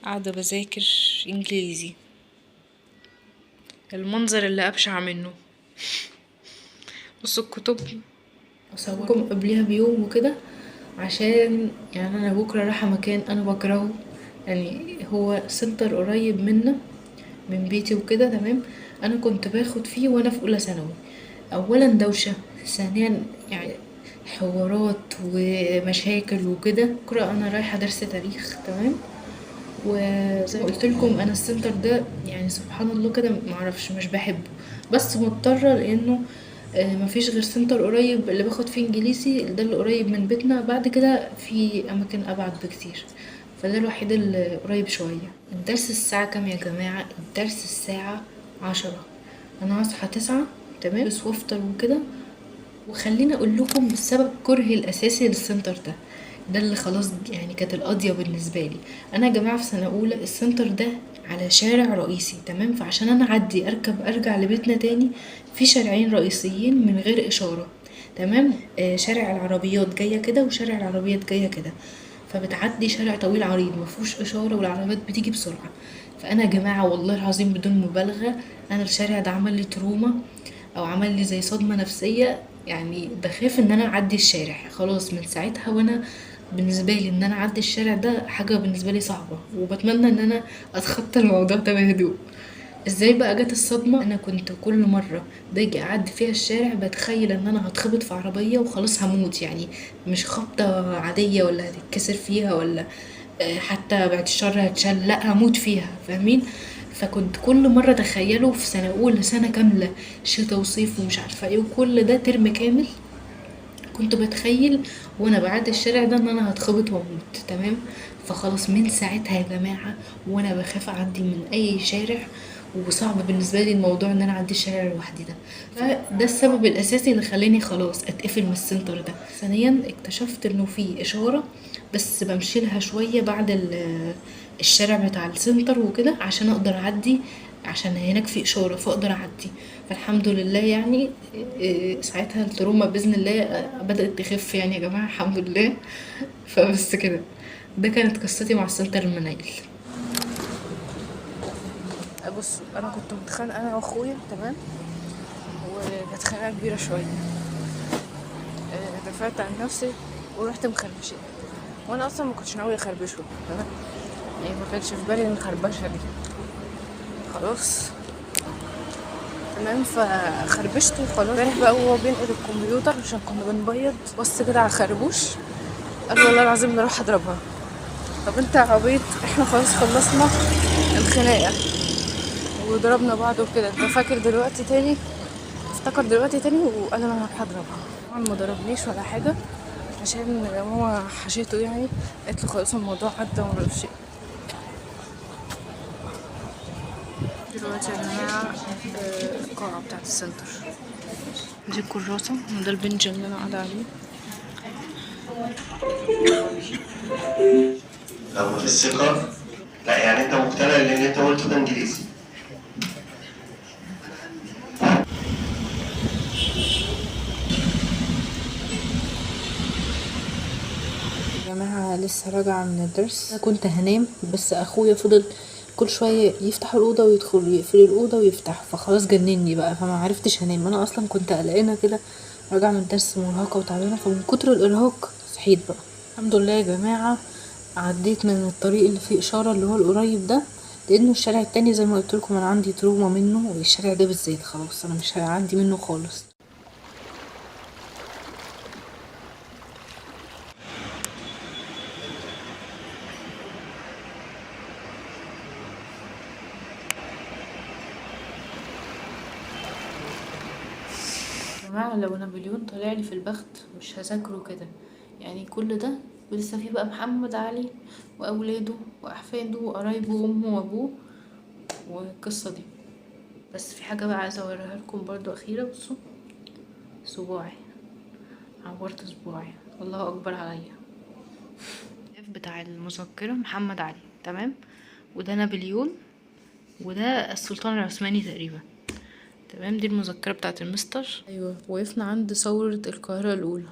قاعدة بذاكر انجليزي. المنظر اللي ابشع منه. بصوا الكتب. اصوركم قبلها بيوم وكده عشان يعني انا بكره رايحه مكان انا بكرهه، يعني هو سنتر قريب منا من بيتي وكده. تمام. انا كنت باخد فيه وانا في اولى ثانوي. اولا دوشه، ثانيا يعني حوارات ومشاكل وكده. بكره انا رايحه درس تاريخ. تمام. وزي ما قلت لكم انا السنتر ده يعني سبحان الله كده معرفش مش بحبه، بس مضطره لانه مفيش غير سنتر قريب اللي باخد فيه انجليزي، ده اللي قريب من بيتنا. بعد كده في اماكن ابعد بكتير، فده الوحيد اللي قريب شويه. الدرس الساعه كام يا جماعه؟ الدرس الساعه 10. انا هصحى 9. تمام. بس وافطر وكده. وخليني اقول لكم السبب كرهي الاساسي للسنتر ده اللي خلاص يعني كانت القضيه بالنسبه لي. انا يا جماعه في سنه اولى السنتر ده على شارع رئيسي. تمام. فعشان انا اعدي اركب ارجع لبيتنا تاني في شارعين رئيسيين من غير اشاره. تمام. شارع العربيات جايه كده وشارع العربيات جايه كده، فبتعدي شارع طويل عريض مفهوش اشاره والعربيات بتيجي بسرعه. فانا يا جماعه والله العظيم بدون مبالغه انا الشارع ده عمل لي تروما او عمل لي زي صدمة نفسية. يعني بخاف ان انا اعدي الشارع خلاص من ساعتها، وانا بالنسبة لي ان انا اعدي الشارع ده حاجة بالنسبة لي صعبة، وبتمنى ان انا اتخطى الموضوع ده بهدوء. ازاي بقى جت الصدمة؟ انا كنت كل مرة باجي اعدي فيها الشارع بتخيل ان انا هتخبط في عربية وخلاص هموت، يعني مش خبطة عادية ولا هتتكسر فيها ولا حتى بعد الشر هتشل، لا هموت فيها. فاهمين؟ فكنت كل مرة اتخيله في سنة اولى سنة كاملة، شتا وصيف ومش عارفة ايه وكل ده ترم كامل، كنت بتخيل وانا بعدي الشارع ده ان انا هتخبط واموت. تمام. فخلاص من ساعتها يا جماعة وانا بخاف اعدي من اي شارع، وصعب بالنسبة لي الموضوع ان انا اعدي الشارع لوحدي ده. فده السبب الاساسي اللي خلاني خلاص اتقفل من السنتر ده. ثانيا اكتشفت انه في اشارة بس بمشي لها شوية بعد الشارع بتاع السنتر وكده عشان اقدر اعدي، عشان هناك في اشاره فاقدر اعدي. فالحمد لله يعني ساعتها التروما باذن الله بدات تخف يعني يا جماعه الحمد لله. فبس كده، ده كانت قصتي مع السنتر المنايل. بص انا كنت متخانقه انا واخويا. تمام. وكانت خناقه كبيره شويه. دفعت عن نفسي ورحت مخربشين، وانا اصلا ما كنتش ناويه اخربشه. تمام. يعني ما كانش في بالي ان الخربشه دي خلاص. تمام. فخربشته وخلاص. امبارح بقى وهو بينقل الكمبيوتر عشان كنا بنبيض بص كده على الخربوش، قال والله العظيم نروح اضربها. طب انت عبيط، احنا خلاص خلصنا الخناقه وضربنا بعض وكده، انت فاكر دلوقتي تاني؟ افتكر دلوقتي تاني وقال انا هروح اضربها. طبعا ما ضربنيش ولا حاجه عشان ماما حشيته، يعني قالت له خلاص الموضوع عدى وما اعرفش ايه. دلوقتي يا جماعه القاعه بتاعت السنتر دي الكراسه وده البنج اللي انا قاعده عليه. لو في الثقة، لا يعني انت مقتنع ان اللي انت قلته ده انجليزي. يا جماعة لسه راجعة من الدرس. أنا كنت هنام بس أخويا فضل كل شوية يفتح الأوضة ويدخل يقفل الأوضة ويفتح، فخلاص جنني بقى فما عرفتش هنام. أنا أصلا كنت قلقانة كده راجعة من الدرس مرهقة وتعبانة، فمن كتر الإرهاق صحيت بقى. الحمد لله يا جماعة عديت من الطريق اللي فيه إشارة اللي هو القريب ده، لأنه الشارع التاني زي ما قلت لكم أنا عندي تروما منه، والشارع ده بالذات خلاص أنا مش هعدي منه خالص. يا جماعة لو نابليون طلع لي في البخت مش هذاكره كده، يعني كل ده ولسه في بقى محمد علي واولاده واحفاده وقرايبه وامه وابوه والقصه دي. بس في حاجه بقى عايزه اوريها لكم برضو اخيره. بصوا صباعي، عورت صباعي الله اكبر عليا. بتاع المذكره محمد علي. تمام. وده نابليون وده السلطان العثماني تقريبا. تمام. دي المذكره بتاعت المستر. ايوه وقفنا عند ثوره القاهره الاولى.